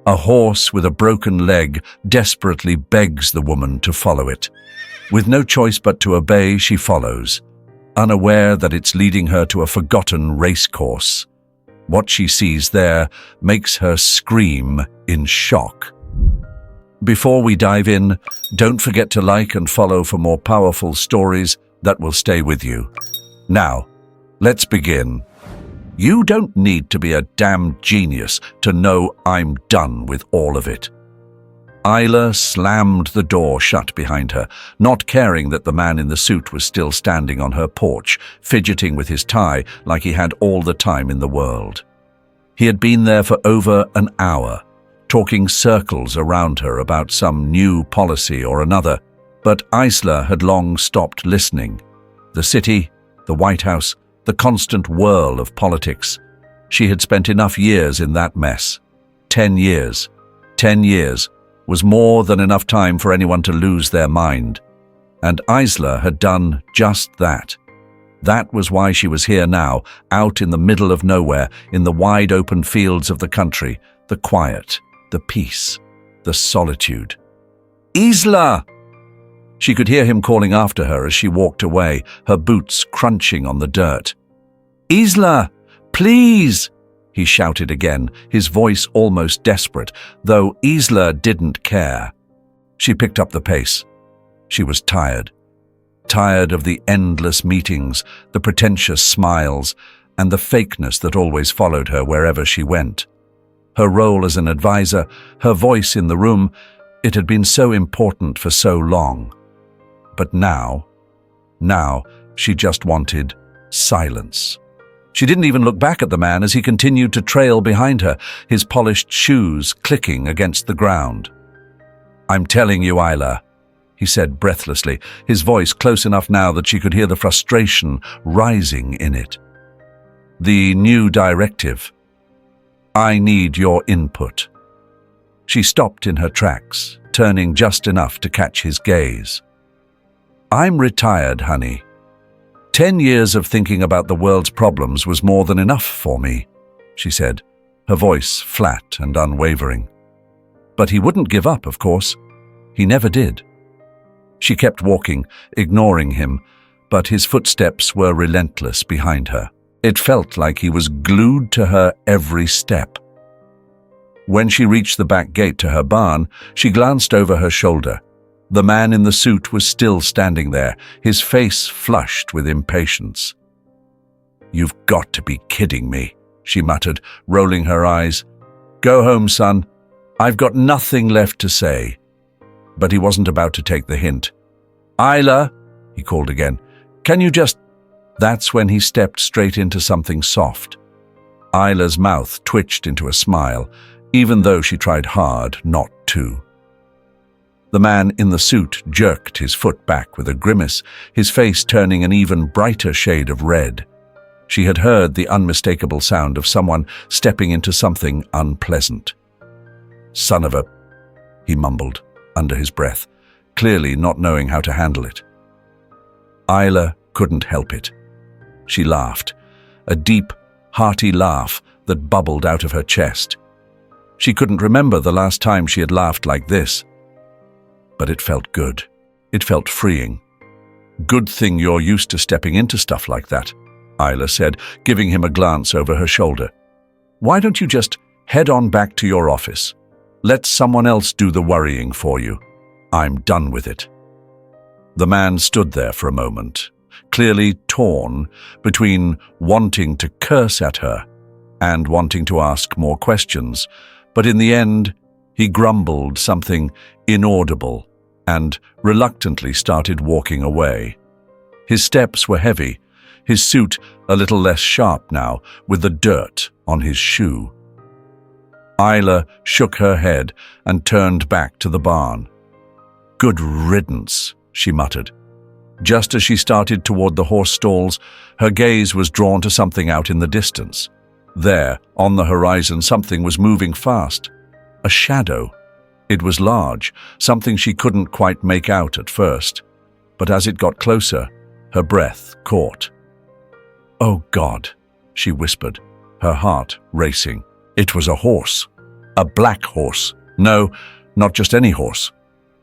A horse with a broken leg desperately begs the woman to follow it. With no choice but to obey, she follows, unaware that it's leading her to a forgotten racecourse. What she sees there makes her scream in shock. Before we dive in, don't forget to like and follow for more powerful stories that will stay with you. Now, let's begin. You don't need to be a damn genius to know I'm done with all of it. Isla slammed the door shut behind her, not caring that the man in the suit was still standing on her porch, fidgeting with his tie like he had all the time in the world. He had been there for over an hour, talking circles around her about some new policy or another, but Isla had long stopped listening. The city, the White House, the constant whirl of politics. She had spent enough years in that mess. 10 years. 10 years was more than enough time for anyone to lose their mind. And Isla had done just that. That was why she was here now, out in the middle of nowhere, in the wide open fields of the country, the quiet, the peace, the solitude. Isla! She could hear him calling after her as she walked away, her boots crunching on the dirt. Isla, please! He shouted again, his voice almost desperate, though Isla didn't care. She picked up the pace. She was tired. Tired of the endless meetings, the pretentious smiles, and the fakeness that always followed her wherever she went. Her role as an advisor, her voice in the room, it had been so important for so long. But now she just wanted silence. She didn't even look back at the man as he continued to trail behind her, his polished shoes clicking against the ground. I'm telling you, Isla, he said breathlessly, his voice close enough now that she could hear the frustration rising in it. The new directive. I need your input. She stopped in her tracks, turning just enough to catch his gaze. I'm retired, honey. 10 years of thinking about the world's problems was more than enough for me, she said, her voice flat and unwavering. But he wouldn't give up, of course. He never did. She kept walking, ignoring him, but his footsteps were relentless behind her. It felt like he was glued to her every step. When she reached the back gate to her barn, she glanced over her shoulder. The man in the suit was still standing there, his face flushed with impatience. You've got to be kidding me, she muttered, rolling her eyes. Go home, son. I've got nothing left to say. But he wasn't about to take the hint. Isla, he called again, can you just... That's when he stepped straight into something soft. Isla's mouth twitched into a smile, even though she tried hard not to. The man in the suit jerked his foot back with a grimace, his face turning an even brighter shade of red. She had heard the unmistakable sound of someone stepping into something unpleasant. Son of a... he mumbled under his breath, clearly not knowing how to handle it. Isla couldn't help it. She laughed, a deep, hearty laugh that bubbled out of her chest. She couldn't remember the last time she had laughed like this. But it felt good. It felt freeing. Good thing you're used to stepping into stuff like that, Isla said, giving him a glance over her shoulder. Why don't you just head on back to your office? Let someone else do the worrying for you. I'm done with it. The man stood there for a moment, clearly torn between wanting to curse at her and wanting to ask more questions, but in the end, he grumbled something inaudible and reluctantly started walking away. His steps were heavy, his suit a little less sharp now, with the dirt on his shoe. Isla shook her head and turned back to the barn. Good riddance, she muttered. Just as she started toward the horse stalls, her gaze was drawn to something out in the distance. There, on the horizon, something was moving fast. A shadow. It was large, something she couldn't quite make out at first. But as it got closer, her breath caught. Oh God, she whispered, her heart racing. It was a horse. A black horse. No, not just any horse.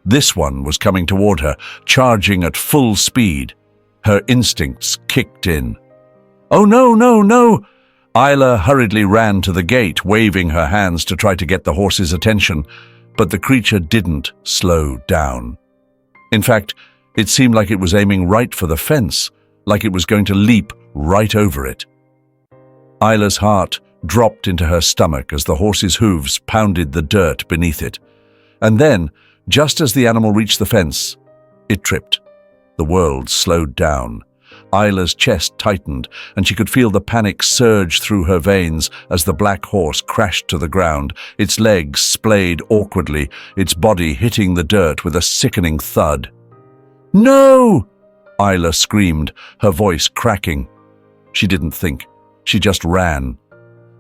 This one was coming toward her, charging at full speed. Her instincts kicked in. "Oh, no, no, no!" Isla hurriedly ran to the gate, waving her hands to try to get the horse's attention, but the creature didn't slow down. In fact, it seemed like it was aiming right for the fence, like it was going to leap right over it. Isla's heart dropped into her stomach as the horse's hooves pounded the dirt beneath it. And then, just as the animal reached the fence, it tripped. The world slowed down. Isla's chest tightened, and she could feel the panic surge through her veins as the black horse crashed to the ground, its legs splayed awkwardly, its body hitting the dirt with a sickening thud. "No!" Isla screamed, her voice cracking. She didn't think. She just ran.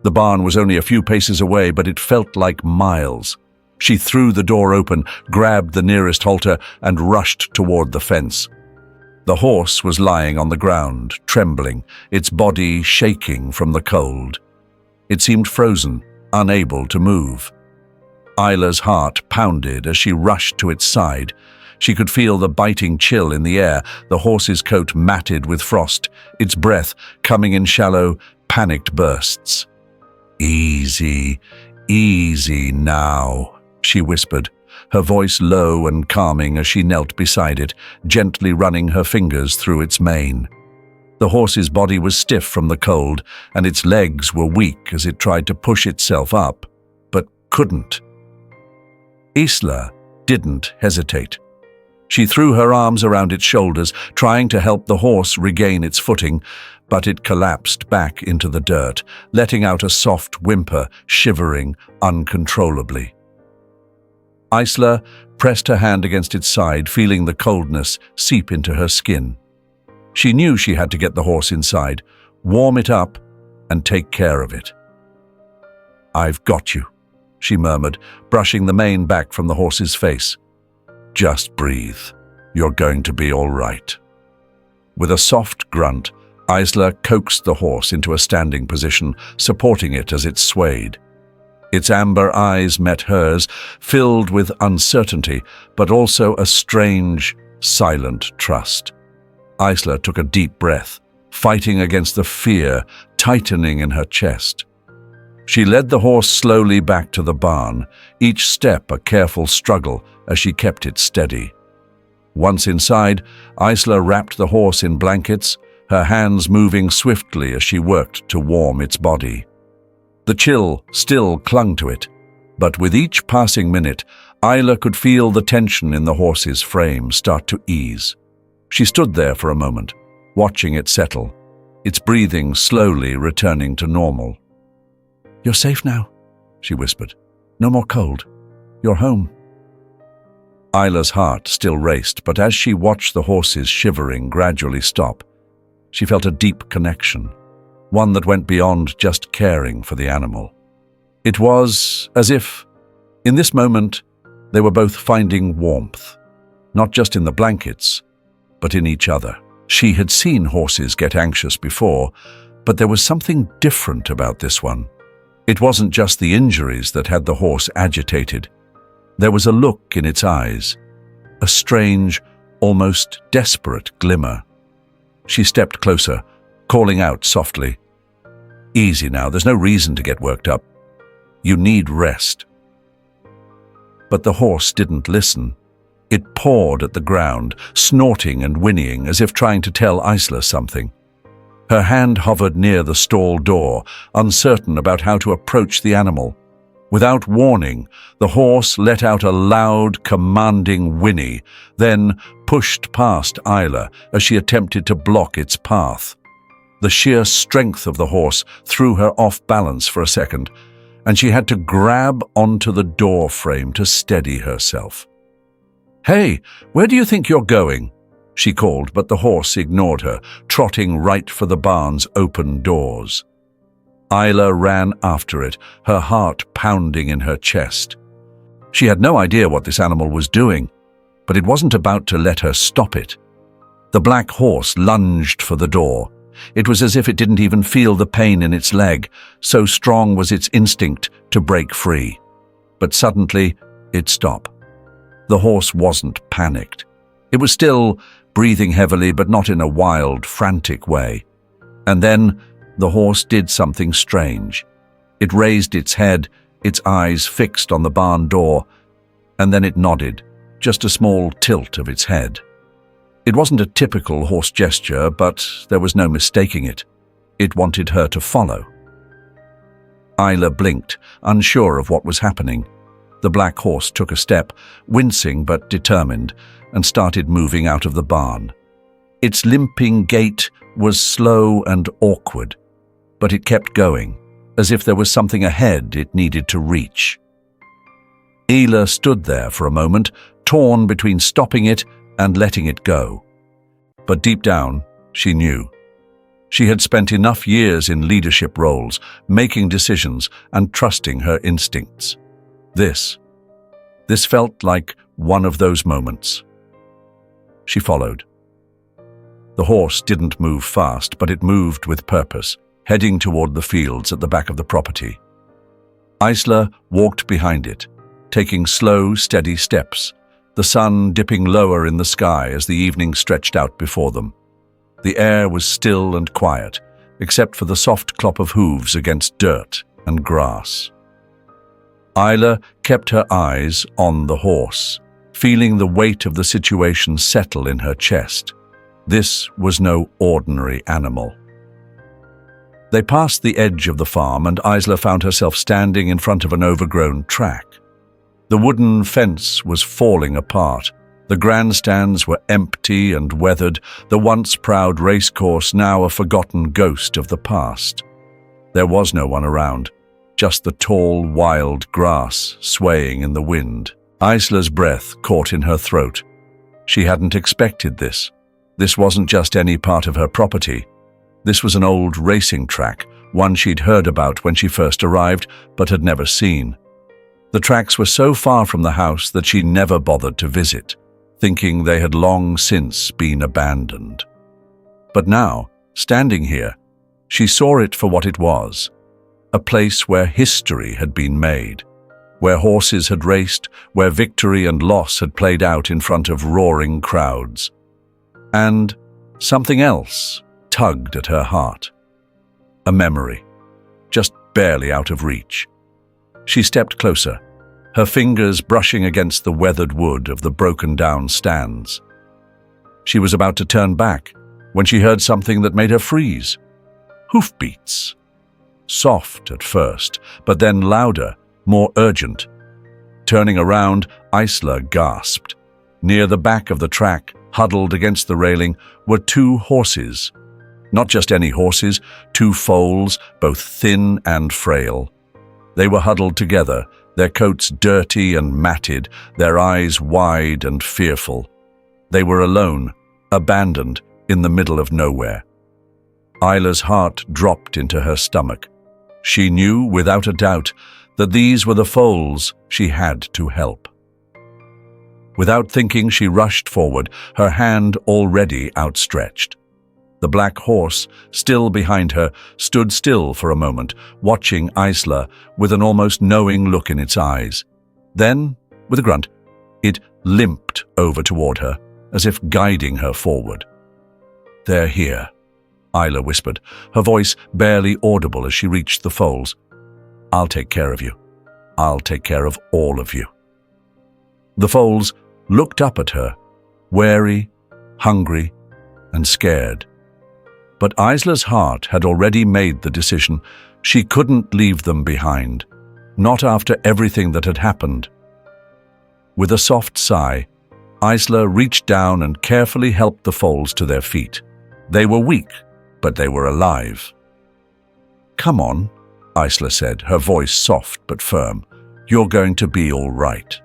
The barn was only a few paces away, but it felt like miles. She threw the door open, grabbed the nearest halter, and rushed toward the fence. The horse was lying on the ground, trembling, its body shaking from the cold. It seemed frozen, unable to move. Isla's heart pounded as she rushed to its side. She could feel the biting chill in the air, the horse's coat matted with frost, its breath coming in shallow, panicked bursts. "Easy, easy now," she whispered, her voice low and calming as she knelt beside it, gently running her fingers through its mane. The horse's body was stiff from the cold, and its legs were weak as it tried to push itself up, but couldn't. Isla didn't hesitate. She threw her arms around its shoulders, trying to help the horse regain its footing, but it collapsed back into the dirt, letting out a soft whimper, shivering uncontrollably. Isla pressed her hand against its side, feeling the coldness seep into her skin. She knew she had to get the horse inside, warm it up, and take care of it. "I've got you," she murmured, brushing the mane back from the horse's face. "Just breathe. You're going to be all right." With a soft grunt, Isla coaxed the horse into a standing position, supporting it as it swayed. Its amber eyes met hers, filled with uncertainty, but also a strange, silent trust. Isla took a deep breath, fighting against the fear tightening in her chest. She led the horse slowly back to the barn, each step a careful struggle as she kept it steady. Once inside, Isla wrapped the horse in blankets, her hands moving swiftly as she worked to warm its body. The chill still clung to it, but with each passing minute, Isla could feel the tension in the horse's frame start to ease. She stood there for a moment, watching it settle, its breathing slowly returning to normal. "You're safe now," she whispered. "No more cold. You're home." Isla's heart still raced, but as she watched the horse's shivering gradually stop, she felt a deep connection, one that went beyond just caring for the animal. It was as if, in this moment, they were both finding warmth, not just in the blankets, but in each other. She had seen horses get anxious before, but there was something different about this one. It wasn't just the injuries that had the horse agitated. There was a look in its eyes, a strange, almost desperate glimmer. She stepped closer, calling out softly, "Easy now, there's no reason to get worked up. You need rest." But the horse didn't listen. It pawed at the ground, snorting and whinnying as if trying to tell Isla something. Her hand hovered near the stall door, uncertain about how to approach the animal. Without warning, the horse let out a loud, commanding whinny, then pushed past Isla as she attempted to block its path. The sheer strength of the horse threw her off balance for a second, and she had to grab onto the door frame to steady herself. "Hey, where do you think you're going?" she called, but the horse ignored her, trotting right for the barn's open doors. Isla ran after it, her heart pounding in her chest. She had no idea what this animal was doing, but it wasn't about to let her stop it. The black horse lunged for the door. It was as if it didn't even feel the pain in its leg, so strong was its instinct to break free. but suddenly it stopped. The horse wasn't panicked. It was still breathing heavily, but not in a wild, frantic way. And then the horse did something strange. It raised its head, its eyes fixed on the barn door, and then it nodded, just a small tilt of its head. It wasn't a typical horse gesture, but there was no mistaking it. It wanted her to follow. Isla blinked, unsure of what was happening. The black horse took a step, wincing but determined, and started moving out of the barn. Its limping gait was slow and awkward, but it kept going, as if there was something ahead it needed to reach. Isla stood there for a moment, torn between stopping it and letting it go. But deep down, she knew. She had spent enough years in leadership roles, making decisions and trusting her instincts. This felt like one of those moments. She followed. The horse didn't move fast, but it moved with purpose, heading toward the fields at the back of the property. Isla walked behind it, taking slow, steady steps, the sun dipping lower in the sky as the evening stretched out before them. The air was still and quiet, except for the soft clop of hooves against dirt and grass. Isla kept her eyes on the horse, feeling the weight of the situation settle in her chest. This was no ordinary animal. They passed the edge of the farm, and Isla found herself standing in front of an overgrown track. The wooden fence was falling apart. The grandstands were empty and weathered, the once proud racecourse now a forgotten ghost of the past. There was no one around, just the tall, wild grass swaying in the wind. Isla's breath caught in her throat. She hadn't expected this. This wasn't just any part of her property. This was an old racing track, one she'd heard about when she first arrived, but had never seen. The tracks were so far from the house that she never bothered to visit, thinking they had long since been abandoned. But now, standing here, she saw it for what it was, a place where history had been made, where horses had raced, where victory and loss had played out in front of roaring crowds. And something else tugged at her heart. A memory, just barely out of reach. She stepped closer, her fingers brushing against the weathered wood of the broken-down stands. She was about to turn back when she heard something that made her freeze. Hoofbeats. Soft at first, but then louder, more urgent. Turning around, Isla gasped. Near the back of the track, huddled against the railing, were two horses. Not just any horses, two foals, both thin and frail. They were huddled together, their coats dirty and matted, their eyes wide and fearful. They were alone, abandoned, in the middle of nowhere. Isla's heart dropped into her stomach. She knew, without a doubt, that these were the foals she had to help. Without thinking, she rushed forward, her hand already outstretched. The black horse, still behind her, stood still for a moment, watching Isla with an almost knowing look in its eyes. Then, with a grunt, it limped over toward her, as if guiding her forward. "They're here," Isla whispered, her voice barely audible as she reached the foals. "I'll take care of you. I'll take care of all of you." The foals looked up at her, wary, hungry, and scared. But Isla's heart had already made the decision. She couldn't leave them behind, not after everything that had happened. With a soft sigh, Isla reached down and carefully helped the foals to their feet. They were weak, but they were alive. "Come on," Isla said, her voice soft but firm. "You're going to be all right."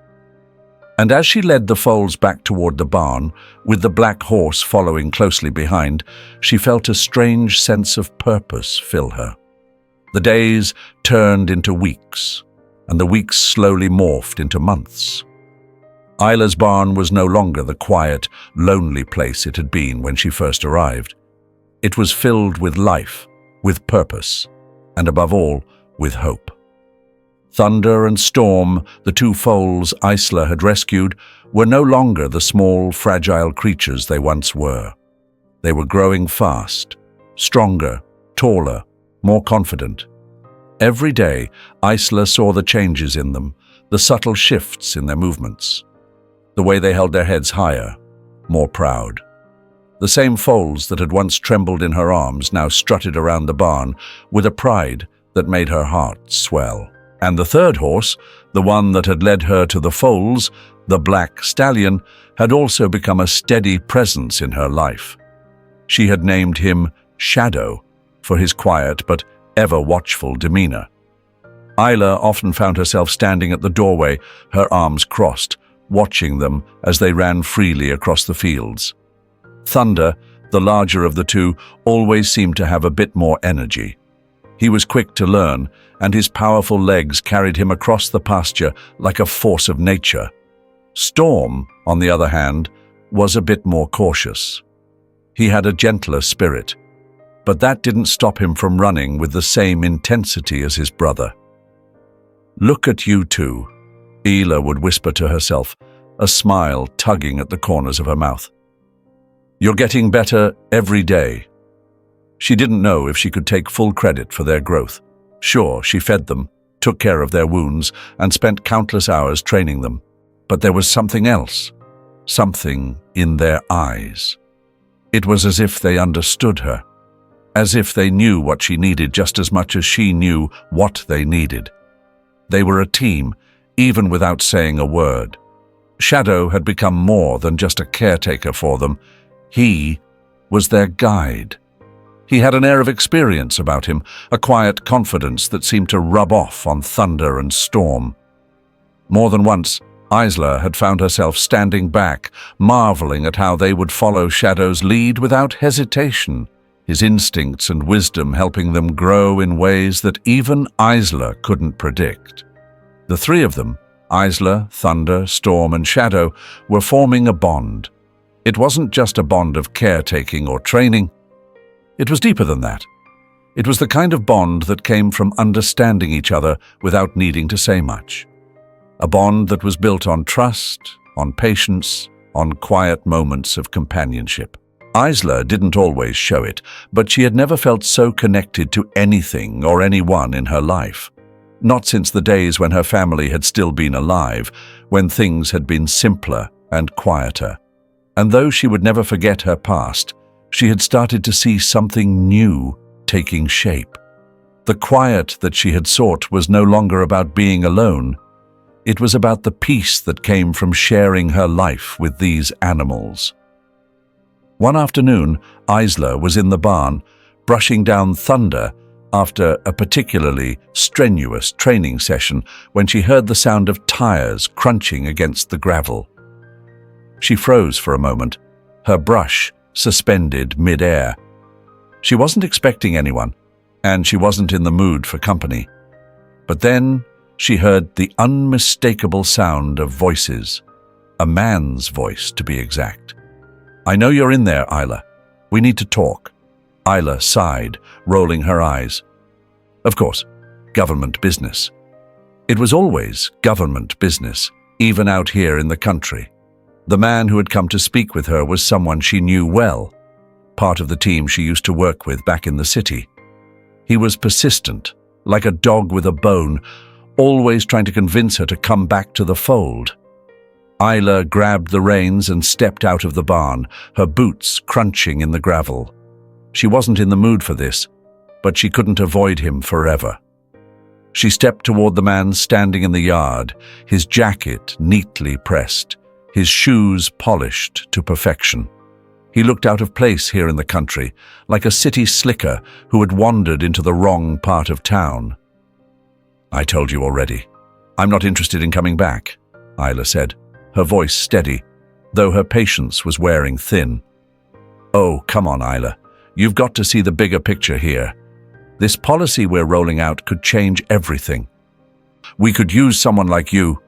And as she led the foals back toward the barn, with the black horse following closely behind, she felt a strange sense of purpose fill her. The days turned into weeks, and the weeks slowly morphed into months. Isla's barn was no longer the quiet, lonely place it had been when she first arrived. It was filled with life, with purpose, and above all, with hope. Thunder and Storm, the two foals Isla had rescued, were no longer the small, fragile creatures they once were. They were growing fast, stronger, taller, more confident. Every day, Isla saw the changes in them, the subtle shifts in their movements, the way they held their heads higher, more proud. The same foals that had once trembled in her arms now strutted around the barn with a pride that made her heart swell. And the third horse, the one that had led her to the foals, the black stallion, had also become a steady presence in her life. She had named him Shadow for his quiet but ever-watchful demeanor. Isla often found herself standing at the doorway, her arms crossed, watching them as they ran freely across the fields. Thunder, the larger of the two, always seemed to have a bit more energy. He was quick to learn, and his powerful legs carried him across the pasture like a force of nature. Storm, on the other hand, was a bit more cautious. He had a gentler spirit, but that didn't stop him from running with the same intensity as his brother. "Look at you two," Isla would whisper to herself, a smile tugging at the corners of her mouth. "You're getting better every day." She didn't know if she could take full credit for their growth. Sure, she fed them, took care of their wounds, and spent countless hours training them. But there was something else, something in their eyes. It was as if they understood her, as if they knew what she needed just as much as she knew what they needed. They were a team, even without saying a word. Shadow had become more than just a caretaker for them. He was their guide. He had an air of experience about him, a quiet confidence that seemed to rub off on Thunder and Storm. More than once, Isla had found herself standing back, marveling at how they would follow Shadow's lead without hesitation, his instincts and wisdom helping them grow in ways that even Isla couldn't predict. The three of them, Isla, Thunder, Storm, and Shadow, were forming a bond. It wasn't just a bond of caretaking or training. It was deeper than that. It was the kind of bond that came from understanding each other without needing to say much. A bond that was built on trust, on patience, on quiet moments of companionship. Isla didn't always show it, but she had never felt so connected to anything or anyone in her life. Not since the days when her family had still been alive, when things had been simpler and quieter. And though she would never forget her past, she had started to see something new taking shape. The quiet that she had sought was no longer about being alone. It was about the peace that came from sharing her life with these animals. One afternoon, Isla was in the barn, brushing down Thunder after a particularly strenuous training session when she heard the sound of tires crunching against the gravel. She froze for a moment, her brush suspended mid-air. She wasn't expecting anyone, and she wasn't in the mood for company. But then she heard the unmistakable sound of voices, a man's voice to be exact. "I know you're in there, Isla. We need to talk." Isla sighed, rolling her eyes. Of course, government business. It was always government business, even out here in the country. The man who had come to speak with her was someone she knew well, part of the team she used to work with back in the city. He was persistent, like a dog with a bone, always trying to convince her to come back to the fold. Isla grabbed the reins and stepped out of the barn, her boots crunching in the gravel. She wasn't in the mood for this, but she couldn't avoid him forever. She stepped toward the man standing in the yard, his jacket neatly pressed, his shoes polished to perfection. He looked out of place here in the country, like a city slicker who had wandered into the wrong part of town. "I told you already. I'm not interested in coming back," Isla said, her voice steady, though her patience was wearing thin. "Oh, come on, Isla. You've got to see the bigger picture here. This policy we're rolling out could change everything. We could use someone like you."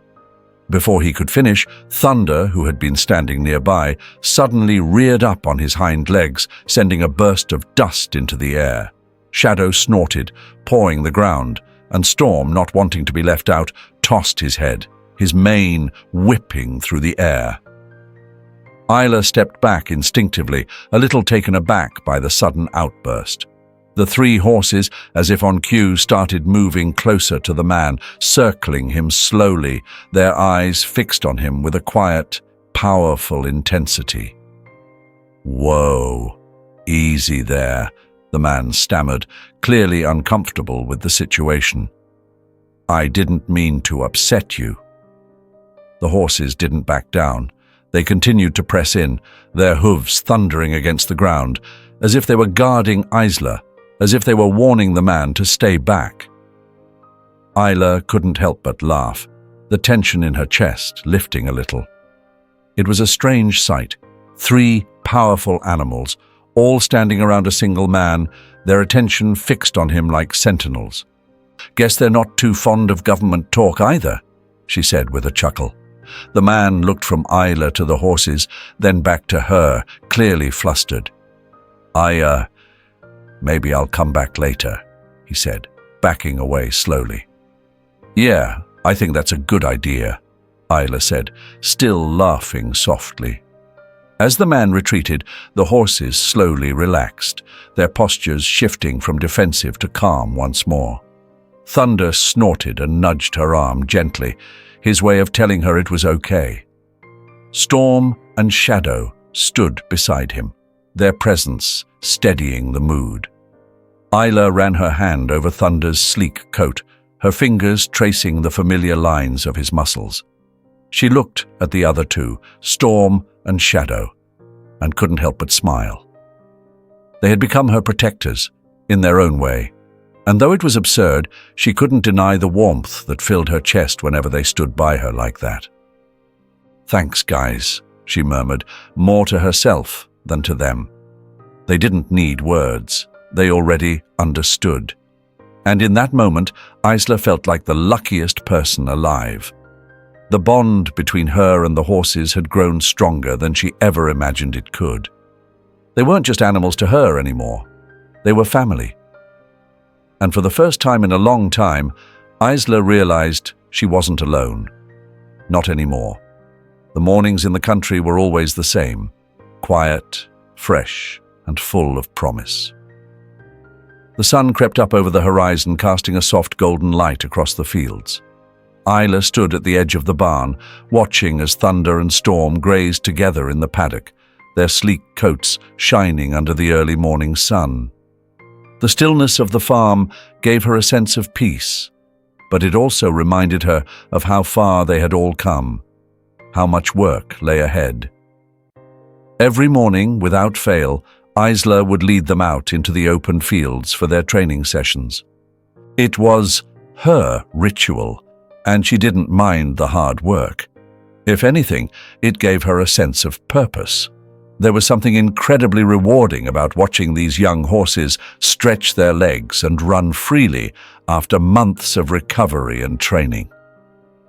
Before he could finish, Thunder, who had been standing nearby, suddenly reared up on his hind legs, sending a burst of dust into the air. Shadow snorted, pawing the ground, and Storm, not wanting to be left out, tossed his head, his mane whipping through the air. Isla stepped back instinctively, a little taken aback by the sudden outburst. The three horses, as if on cue, started moving closer to the man, circling him slowly, their eyes fixed on him with a quiet, powerful intensity. "Whoa, easy there," the man stammered, clearly uncomfortable with the situation. "I didn't mean to upset you." The horses didn't back down. They continued to press in, their hooves thundering against the ground, as if they were guarding Isla, as if they were warning the man to stay back. Isla couldn't help but laugh, the tension in her chest lifting a little. It was a strange sight. 3 powerful animals, all standing around a single man, their attention fixed on him like sentinels. "Guess they're not too fond of government talk either," she said with a chuckle. The man looked from Isla to the horses, then back to her, clearly flustered. Maybe I'll come back later," he said, backing away slowly. "Yeah, I think that's a good idea," Isla said, still laughing softly. As the man retreated, the horses slowly relaxed, their postures shifting from defensive to calm once more. Thunder snorted and nudged her arm gently, his way of telling her it was okay. Storm and Shadow stood beside him, their presence steadying the mood. Isla ran her hand over Thunder's sleek coat, her fingers tracing the familiar lines of his muscles. She looked at the other two, Storm and Shadow, and couldn't help but smile. They had become her protectors, in their own way, and though it was absurd, she couldn't deny the warmth that filled her chest whenever they stood by her like that. "Thanks, guys," she murmured, more to herself than to them. They didn't need words. They already understood. And in that moment, Isla felt like the luckiest person alive. The bond between her and the horses had grown stronger than she ever imagined it could. They weren't just animals to her anymore. They were family. And for the first time in a long time, Isla realized she wasn't alone. Not anymore. The mornings in the country were always the same, quiet, fresh, and full of promise. The sun crept up over the horizon, casting a soft golden light across the fields. Isla stood at the edge of the barn, watching as Thunder and Storm grazed together in the paddock, their sleek coats shining under the early morning sun. The stillness of the farm gave her a sense of peace, but it also reminded her of how far they had all come, how much work lay ahead. Every morning, without fail, Isla would lead them out into the open fields for their training sessions. It was her ritual, and she didn't mind the hard work. If anything, it gave her a sense of purpose. There was something incredibly rewarding about watching these young horses stretch their legs and run freely after months of recovery and training.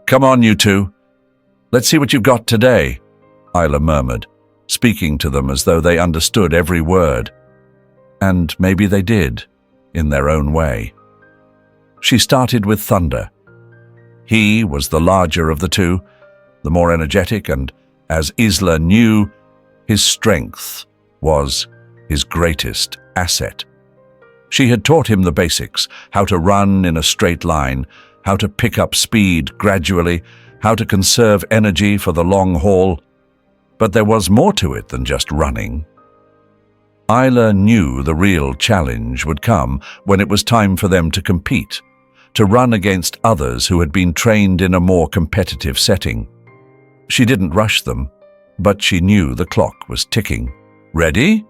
"Come on, you two. Let's see what you've got today," Isla murmured, speaking to them as though they understood every word. And maybe they did, in their own way. She started with Thunder. He was the larger of the two, the more energetic, and, as Isla knew, his strength was his greatest asset. She had taught him the basics, how to run in a straight line, how to pick up speed gradually, how to conserve energy for the long haul. But there was more to it than just running. Isla knew the real challenge would come when it was time for them to compete, to run against others who had been trained in a more competitive setting. She didn't rush them, but she knew the clock was ticking. "Ready?"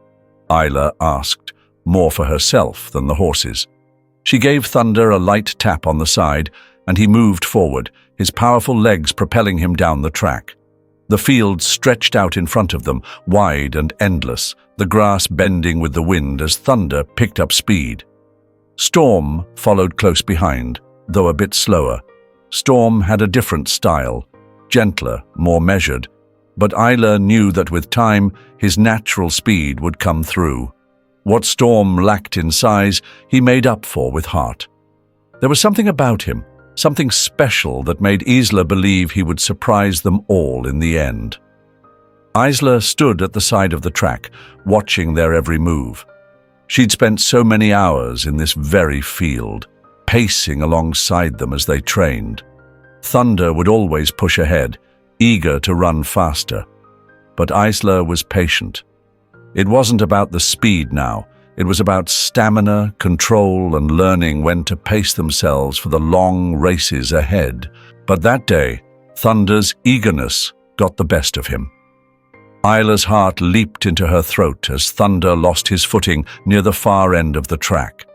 Isla asked, more for herself than the horses. She gave Thunder a light tap on the side, and he moved forward, his powerful legs propelling him down the track. The field stretched out in front of them, wide and endless, the grass bending with the wind as Thunder picked up speed. Storm followed close behind, though a bit slower. Storm had a different style, gentler, more measured, but Isla knew that with time, his natural speed would come through. What Storm lacked in size, he made up for with heart. There was something about him, something special that made Isla believe he would surprise them all in the end. Isla stood at the side of the track, watching their every move. She'd spent so many hours in this very field, pacing alongside them as they trained. Thunder would always push ahead, eager to run faster. But Isla was patient. It wasn't about the speed now. It was about stamina, control, and learning when to pace themselves for the long races ahead. But that day, Thunder's eagerness got the best of him. Isla's heart leaped into her throat as Thunder lost his footing near the far end of the track.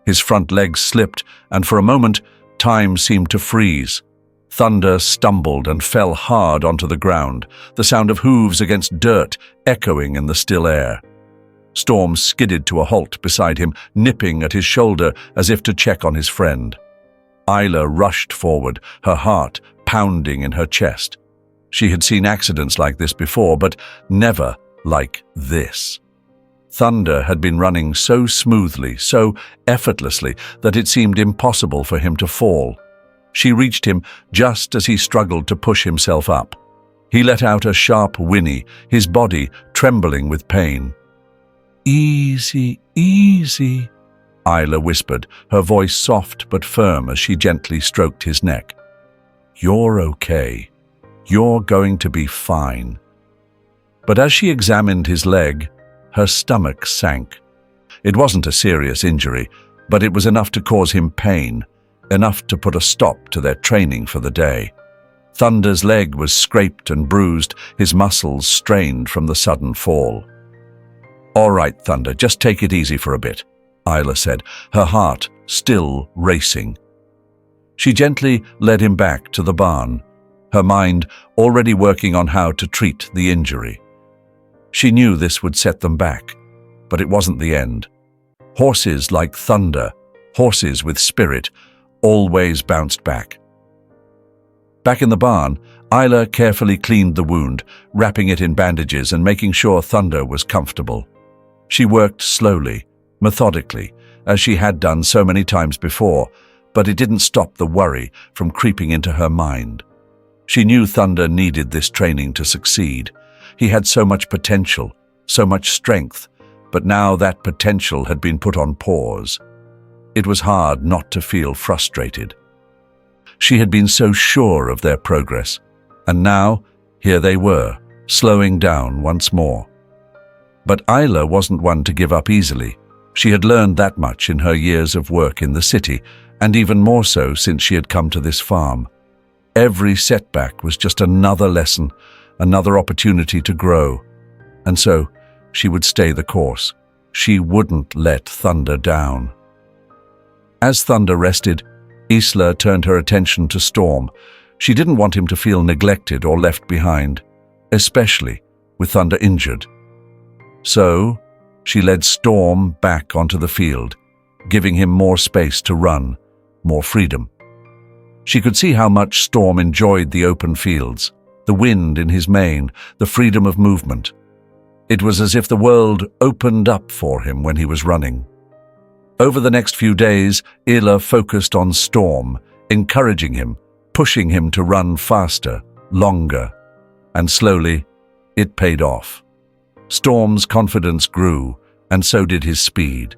His front legs slipped, and for a moment, time seemed to freeze. Thunder stumbled and fell hard onto the ground, the sound of hooves against dirt echoing in the still air. Storm skidded to a halt beside him, nipping at his shoulder as if to check on his friend. Isla rushed forward, her heart pounding in her chest. She had seen accidents like this before, but never like this. Thunder had been running so smoothly, so effortlessly, that it seemed impossible for him to fall. She reached him just as he struggled to push himself up. He let out a sharp whinny, his body trembling with pain. "Easy, easy," Isla whispered, her voice soft but firm as she gently stroked his neck. "You're okay. You're going to be fine." But as she examined his leg, her stomach sank. It wasn't a serious injury, but it was enough to cause him pain, enough to put a stop to their training for the day. Thunder's leg was scraped and bruised, his muscles strained from the sudden fall. "All right, Thunder, just take it easy for a bit," Isla said, her heart still racing. She gently led him back to the barn, her mind already working on how to treat the injury. She knew this would set them back, but it wasn't the end. Horses like Thunder, horses with spirit, always bounced back. Back in the barn, Isla carefully cleaned the wound, wrapping it in bandages and making sure Thunder was comfortable. She worked slowly, methodically, as she had done so many times before, but it didn't stop the worry from creeping into her mind. She knew Thunder needed this training to succeed. He had so much potential, so much strength, but now that potential had been put on pause. It was hard not to feel frustrated. She had been so sure of their progress, and now here they were, slowing down once more. But Isla wasn't one to give up easily. She had learned that much in her years of work in the city, and even more so since she had come to this farm. Every setback was just another lesson, another opportunity to grow. And so she would stay the course. She wouldn't let Thunder down. As Thunder rested, Isla turned her attention to Storm. She didn't want him to feel neglected or left behind, especially with Thunder injured. So she led Storm back onto the field, giving him more space to run, more freedom. She could see how much Storm enjoyed the open fields, the wind in his mane, the freedom of movement. It was as if the world opened up for him when he was running. Over the next few days, Isla focused on Storm, encouraging him, pushing him to run faster, longer. And slowly, it paid off. Storm's confidence grew, and so did his speed.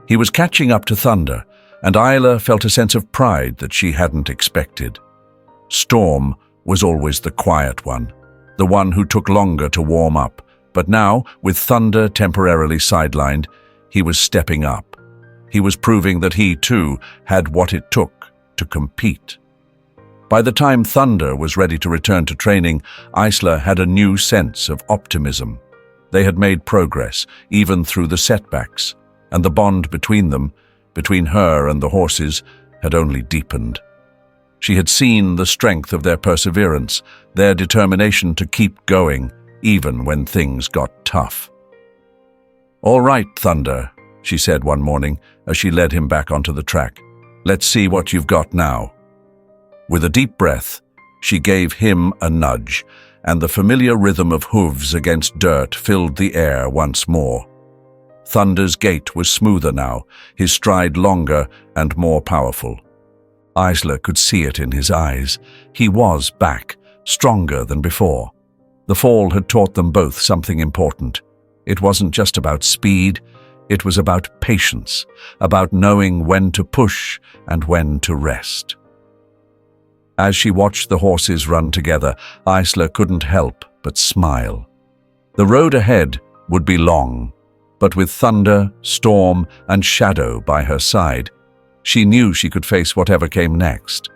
He was catching up to Thunder, and Isla felt a sense of pride that she hadn't expected. Storm was always the quiet one, the one who took longer to warm up, but now, with Thunder temporarily sidelined, he was stepping up. He was proving that he, too, had what it took to compete. By the time Thunder was ready to return to training, Isla had a new sense of optimism. They had made progress, even through the setbacks, and the bond between them, between her and the horses, had only deepened. She had seen the strength of their perseverance, their determination to keep going, even when things got tough. "All right, Thunder," she said one morning as she led him back onto the track. "Let's see what you've got now." With a deep breath, she gave him a nudge, and the familiar rhythm of hooves against dirt filled the air once more. Thunder's gait was smoother now, his stride longer and more powerful. Isla could see it in his eyes. He was back, stronger than before. The fall had taught them both something important. It wasn't just about speed, it was about patience, about knowing when to push and when to rest. As she watched the horses run together, Isla couldn't help but smile. The road ahead would be long, but with thunder, storm, and shadow by her side, she knew she could face whatever came next.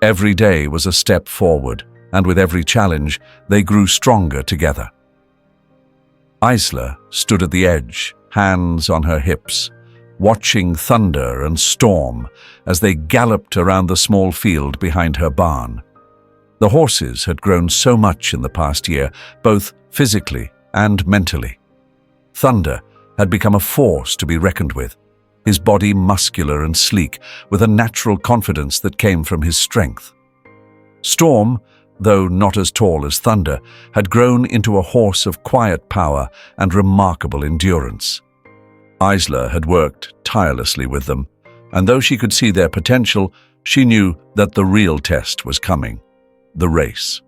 Every day was a step forward, and with every challenge, they grew stronger together. Isla stood at the edge, hands on her hips, watching thunder and storm as they galloped around the small field behind her barn. The horses had grown so much in the past year, both physically and mentally. Thunder had become a force to be reckoned with, his body muscular and sleek, with a natural confidence that came from his strength. Storm, though not as tall as Thunder, had grown into a horse of quiet power and remarkable endurance. Isla had worked tirelessly with them, and though she could see their potential, she knew that the real test was coming: the race.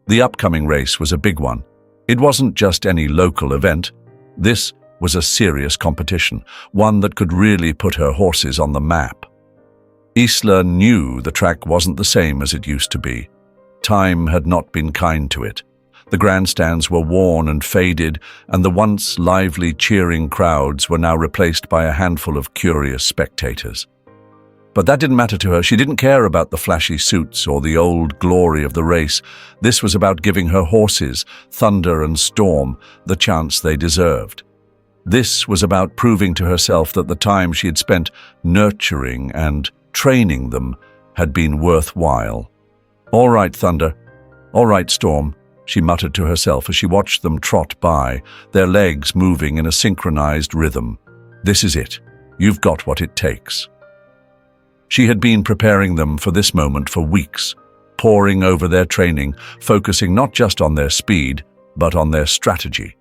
The upcoming race was a big one. It wasn't just any local event. This was a serious competition, one that could really put her horses on the map. Isla knew the track wasn't the same as it used to be. Time had not been kind to it. The grandstands were worn and faded, and the once lively cheering crowds were now replaced by a handful of curious spectators. But that didn't matter to her. She didn't care about the flashy suits or the old glory of the race. This was about giving her horses, Thunder and Storm, the chance they deserved. This was about proving to herself that the time she had spent nurturing and training them had been worthwhile. "All right, Thunder. All right, Storm," she muttered to herself as she watched them trot by, their legs moving in a synchronized rhythm. "This is it. You've got what it takes." She had been preparing them for this moment for weeks, poring over their training, focusing not just on their speed, but on their strategy.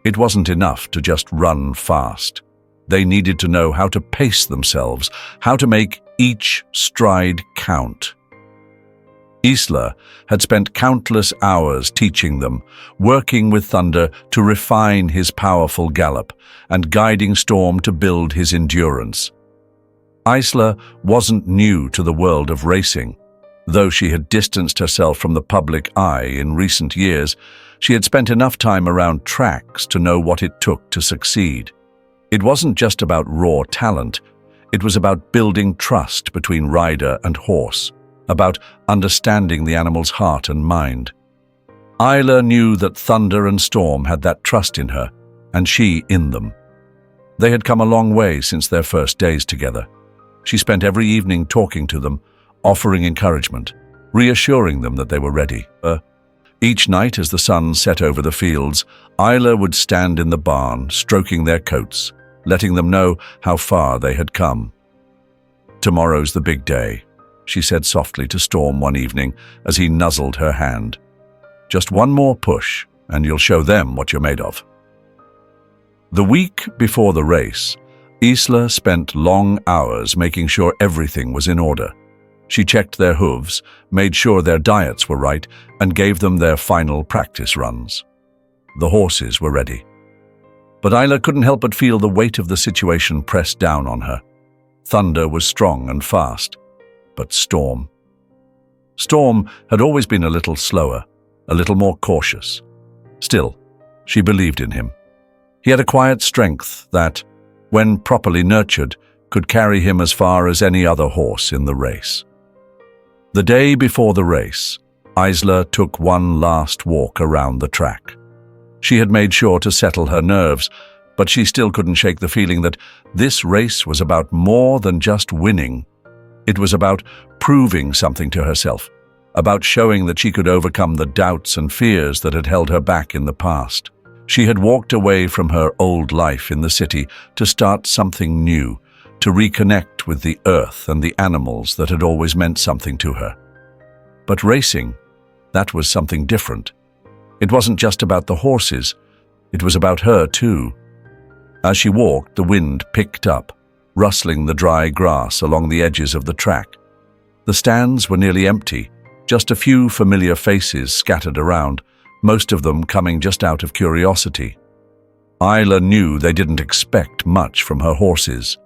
It wasn't enough to just run fast. They needed to know how to pace themselves, how to make each stride count. Isla had spent countless hours teaching them, working with Thunder to refine his powerful gallop, and guiding Storm to build his endurance. Isla wasn't new to the world of racing. Though she had distanced herself from the public eye in recent years, she had spent enough time around tracks to know what it took to succeed. It wasn't just about raw talent, it was about building trust between rider and horse, about understanding the animal's heart and mind. Isla knew that Thunder and Storm had that trust in her, and she in them. They had come a long way since their first days together. She spent every evening talking to them, offering encouragement, reassuring them that they were ready. Each night as the sun set over the fields, Isla would stand in the barn, stroking their coats, letting them know how far they had come. "Tomorrow's the big day," she said softly to Storm one evening as he nuzzled her hand. "Just one more push, and you'll show them what you're made of." The week before the race, Isla spent long hours making sure everything was in order. She checked their hooves, made sure their diets were right, and gave them their final practice runs. The horses were ready. But Isla couldn't help but feel the weight of the situation pressed down on her. Thunder was strong and fast, but Storm had always been a little slower, a little more cautious. Still, she believed in him. He had a quiet strength that, when properly nurtured, could carry him as far as any other horse in the race. The day before the race, Isla took one last walk around the track. She had made sure to settle her nerves, but she still couldn't shake the feeling that this race was about more than just winning. It was about proving something to herself, about showing that she could overcome the doubts and fears that had held her back in the past. She had walked away from her old life in the city to start something new, to reconnect with the earth and the animals that had always meant something to her. But racing, that was something different. It wasn't just about the horses, it was about her too. As she walked, the wind picked up, rustling the dry grass along the edges of the track. The stands were nearly empty, just a few familiar faces scattered around, most of them coming just out of curiosity. Isla knew they didn't expect much from her horses.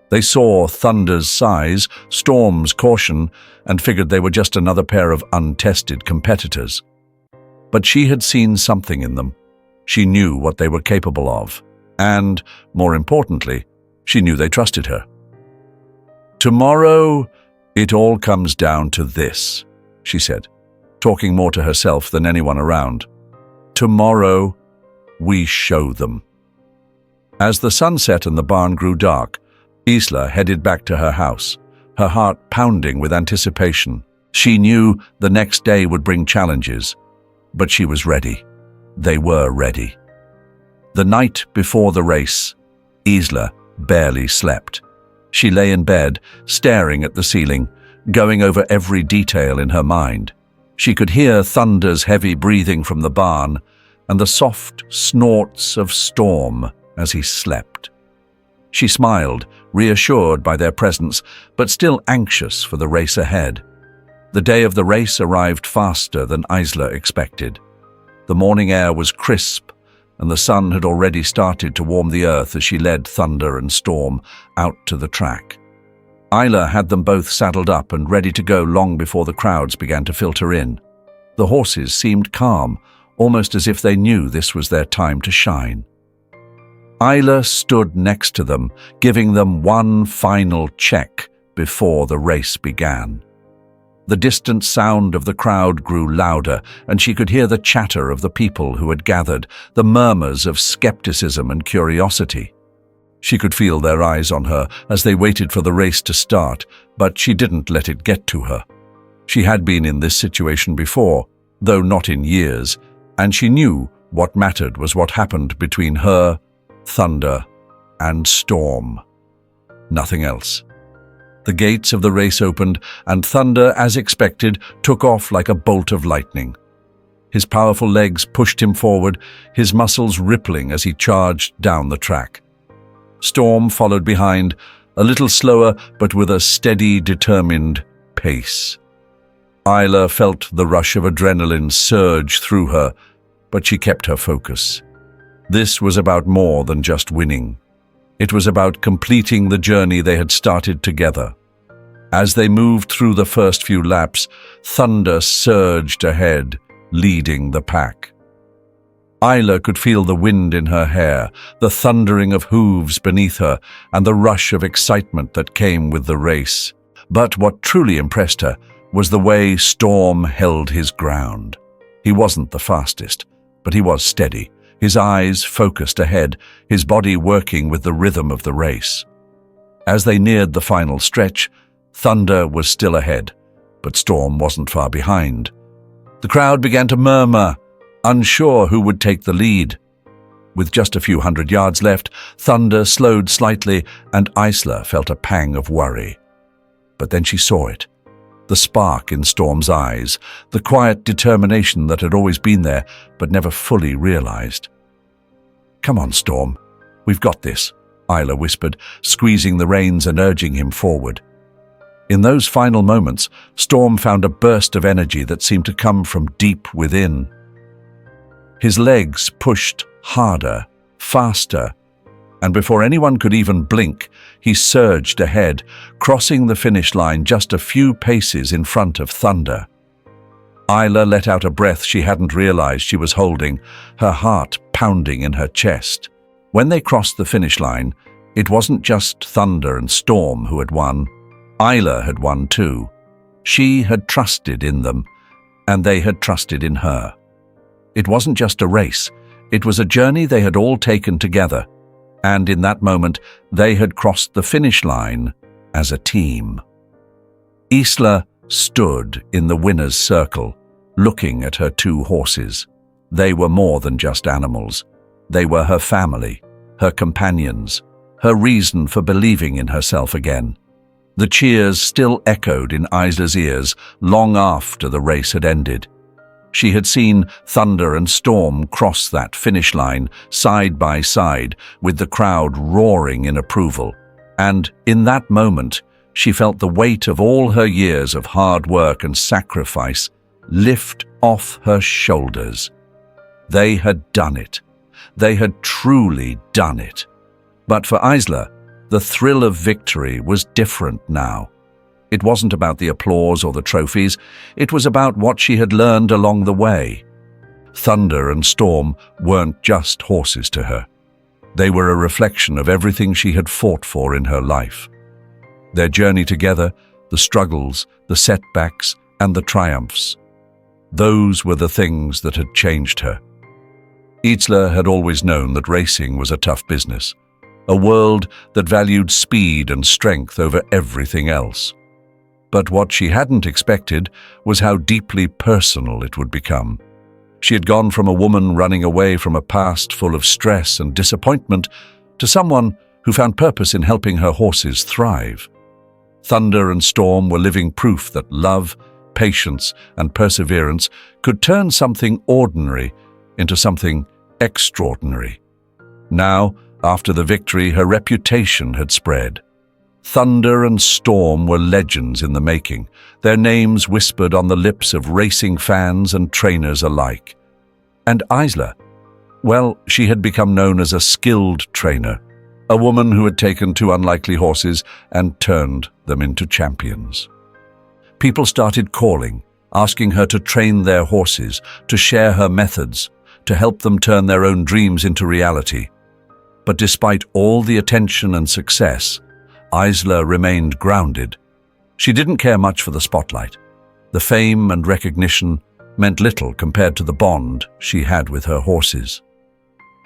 They saw Thunder's size, Storm's caution, and figured they were just another pair of untested competitors. But she had seen something in them. She knew what they were capable of. And, more importantly, she knew they trusted her. "Tomorrow, it all comes down to this," she said, talking more to herself than anyone around. "Tomorrow, we show them." As the sun set and the barn grew dark, Isla headed back to her house, her heart pounding with anticipation. She knew the next day would bring challenges, but she was ready. They were ready. The night before the race, Isla barely slept. She lay in bed, staring at the ceiling, going over every detail in her mind. She could hear Thunder's heavy breathing from the barn and the soft snorts of Storm as he slept. She smiled, reassured by their presence, but still anxious for the race ahead. The day of the race arrived faster than Isla expected. The morning air was crisp, and the sun had already started to warm the earth as she led Thunder and Storm out to the track. Isla had them both saddled up and ready to go long before the crowds began to filter in. The horses seemed calm, almost as if they knew this was their time to shine. Isla stood next to them, giving them one final check before the race began. The distant sound of the crowd grew louder, and she could hear the chatter of the people who had gathered, the murmurs of skepticism and curiosity. She could feel their eyes on her as they waited for the race to start, but she didn't let it get to her. She had been in this situation before, though not in years, and she knew what mattered was what happened between her, Thunder, and Storm. Nothing else. The gates of the race opened, and Thunder, as expected, took off like a bolt of lightning. His powerful legs pushed him forward, his muscles rippling as he charged down the track. Storm followed behind, a little slower but with a steady, determined pace. Isla felt the rush of adrenaline surge through her, but she kept her focus. This was about more than just winning. It was about completing the journey they had started together. As they moved through the first few laps, Thunder surged ahead, leading the pack. Isla could feel the wind in her hair, the thundering of hooves beneath her, and the rush of excitement that came with the race. But what truly impressed her was the way Storm held his ground. He wasn't the fastest, but he was steady. His eyes focused ahead, his body working with the rhythm of the race. As they neared the final stretch, Thunder was still ahead, but Storm wasn't far behind. The crowd began to murmur, unsure who would take the lead. With just a few hundred yards left, Thunder slowed slightly, and Isla felt a pang of worry. But then she saw it. The spark in Storm's eyes, the quiet determination that had always been there but never fully realized. "Come on, Storm. We've got this," Isla whispered, squeezing the reins and urging him forward. In those final moments, Storm found a burst of energy that seemed to come from deep within. His legs pushed harder, faster, and before anyone could even blink, he surged ahead, crossing the finish line just a few paces in front of Thunder. Isla let out a breath she hadn't realized she was holding, her heart pounding in her chest. When they crossed the finish line, it wasn't just Thunder and Storm who had won. Isla had won too. She had trusted in them, and they had trusted in her. It wasn't just a race, it was a journey they had all taken together, and in that moment they had crossed the finish line as a team. Isla stood in the winner's circle, looking at her two horses. They were more than just animals. They were her family, her companions, her reason for believing in herself again. The cheers still echoed in Isla's ears long after the race had ended. She had seen Thunder and Storm cross that finish line side by side with the crowd roaring in approval. And in that moment, She felt the weight of all her years of hard work and sacrifice lift off her shoulders. They had done it. They had truly done it. But for Isla, the thrill of victory was different now. It wasn't about the applause or the trophies. It was about what she had learned along the way. Thunder and Storm weren't just horses to her. They were a reflection of everything she had fought for in her life. Their journey together, the struggles, the setbacks, and the triumphs. Those were the things that had changed her. Isla had always known that racing was a tough business, a world that valued speed and strength over everything else. But what she hadn't expected was how deeply personal it would become. She had gone from a woman running away from a past full of stress and disappointment to someone who found purpose in helping her horses thrive. Thunder and Storm were living proof that love, patience, and perseverance could turn something ordinary into something extraordinary. Now, after the victory, her reputation had spread. Thunder and Storm were legends in the making, their names whispered on the lips of racing fans and trainers alike. And Isla, well, she had become known as a skilled trainer, a woman who had taken two unlikely horses and turned them into champions. People started calling, asking her to train their horses, to share her methods, to help them turn their own dreams into reality. But despite all the attention and success, Isla remained grounded. She didn't care much for the spotlight. The fame and recognition meant little compared to the bond she had with her horses.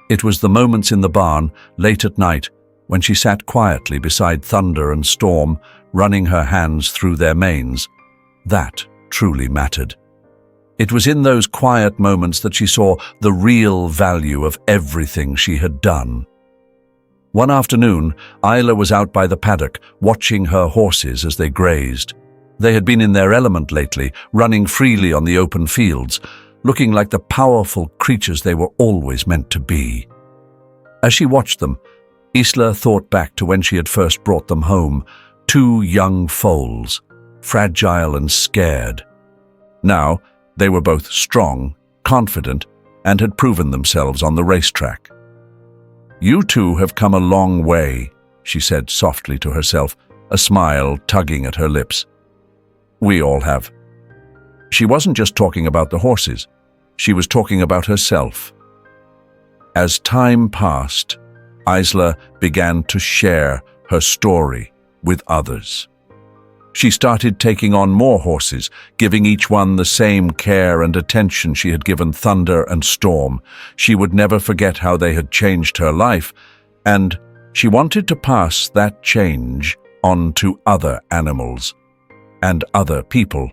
It was the moments in the barn, late at night, when she sat quietly beside Thunder and Storm, running her hands through their manes, that truly mattered. It was in those quiet moments that she saw the real value of everything she had done. One afternoon, Isla was out by the paddock, watching her horses as they grazed. They had been in their element lately, running freely on the open fields, looking like the powerful creatures they were always meant to be. As she watched them, Isla thought back to when she had first brought them home, two young foals, fragile and scared. Now, they were both strong, confident, and had proven themselves on the racetrack. "You two have come a long way," she said softly to herself, a smile tugging at her lips. "We all have." She wasn't just talking about the horses. She was talking about herself. As time passed, Isla began to share her story with others. She started taking on more horses, giving each one the same care and attention she had given Thunder and Storm. She would never forget how they had changed her life, and she wanted to pass that change on to other animals and other people.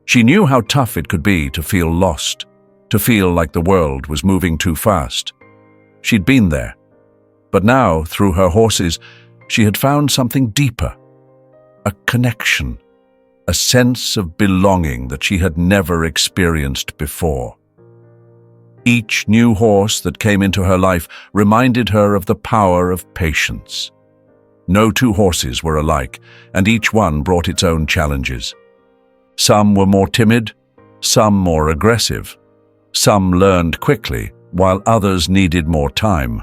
She knew how tough it could be to feel lost, to feel like the world was moving too fast. She'd been there, but now, through her horses, she had found something deeper. A connection, a sense of belonging that she had never experienced before. Each new horse that came into her life reminded her of the power of patience. No two horses were alike, and each one brought its own challenges. Some were more timid, some more aggressive. Some learned quickly, while others needed more time.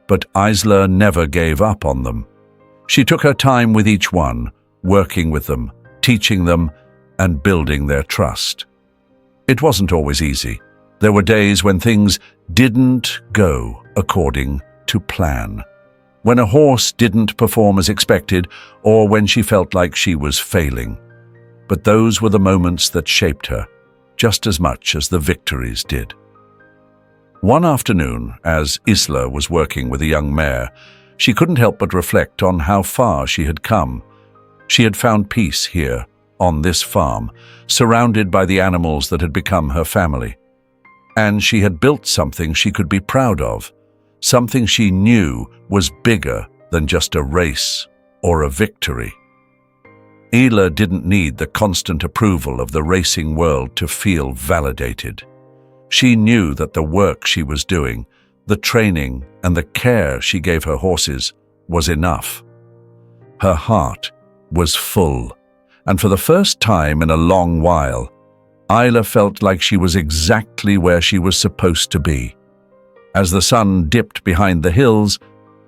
But Isla never gave up on them. She took her time with each one, working with them, teaching them, and building their trust. It wasn't always easy. There were days when things didn't go according to plan. When a horse didn't perform as expected, or when she felt like she was failing. But those were the moments that shaped her, just as much as the victories did. One afternoon, as Isla was working with a young mare, she couldn't help but reflect on how far she had come. She had found peace here, on this farm, surrounded by the animals that had become her family. And she had built something she could be proud of, something she knew was bigger than just a race or a victory. Isla didn't need the constant approval of the racing world to feel validated. She knew that the work she was doing, the training and the care she gave her horses, was enough. Her heart was full, and for the first time in a long while, Isla felt like she was exactly where she was supposed to be. As the sun dipped behind the hills,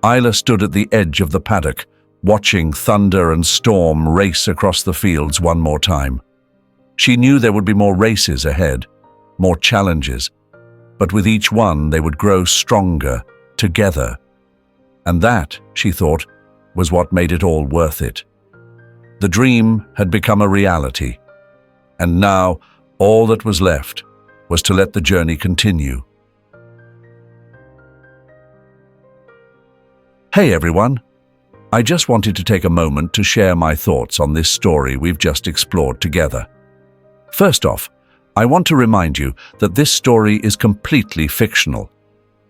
Isla stood at the edge of the paddock, watching thunder and storm race across the fields one more time. She knew there would be more races ahead, more challenges, but with each one they would grow stronger, together. And that, she thought, was what made it all worth it. The dream had become a reality, and now all that was left was to let the journey continue. Hey everyone! I just wanted to take a moment to share my thoughts on this story we've just explored together. First off, I want to remind you that this story is completely fictional,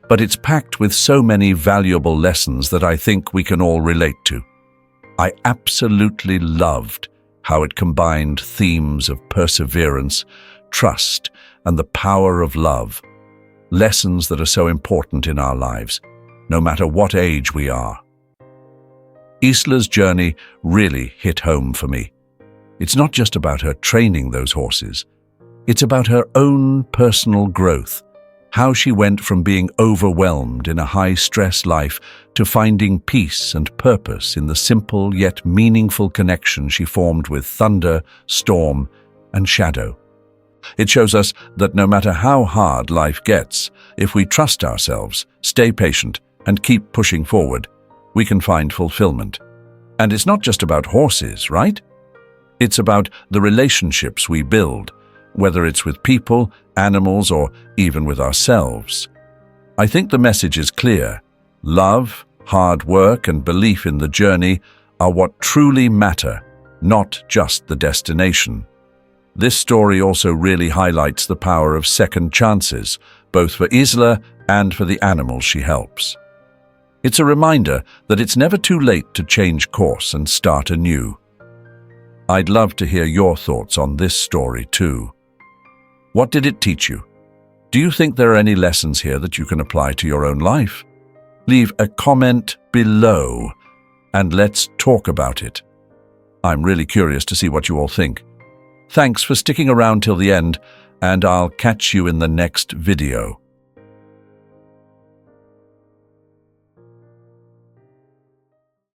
but it's packed with so many valuable lessons that I think we can all relate to. I absolutely loved how it combined themes of perseverance, trust, and the power of love, lessons that are so important in our lives, no matter what age we are. Isla's journey really hit home for me. It's not just about her training those horses. It's about her own personal growth, how she went from being overwhelmed in a high-stress life to finding peace and purpose in the simple yet meaningful connection she formed with thunder, storm, and shadow. It shows us that no matter how hard life gets, if we trust ourselves, stay patient, and keep pushing forward, we can find fulfillment. And it's not just about horses, right? It's about the relationships we build, whether it's with people, animals, or even with ourselves. I think the message is clear. Love, hard work, and belief in the journey are what truly matter, not just the destination. This story also really highlights the power of second chances, both for Isla and for the animals she helps. It's a reminder that it's never too late to change course and start anew. I'd love to hear your thoughts on this story too. What did it teach you? Do you think there are any lessons here that you can apply to your own life? Leave a comment below and let's talk about it. I'm really curious to see what you all think. Thanks for sticking around till the end, and I'll catch you in the next video.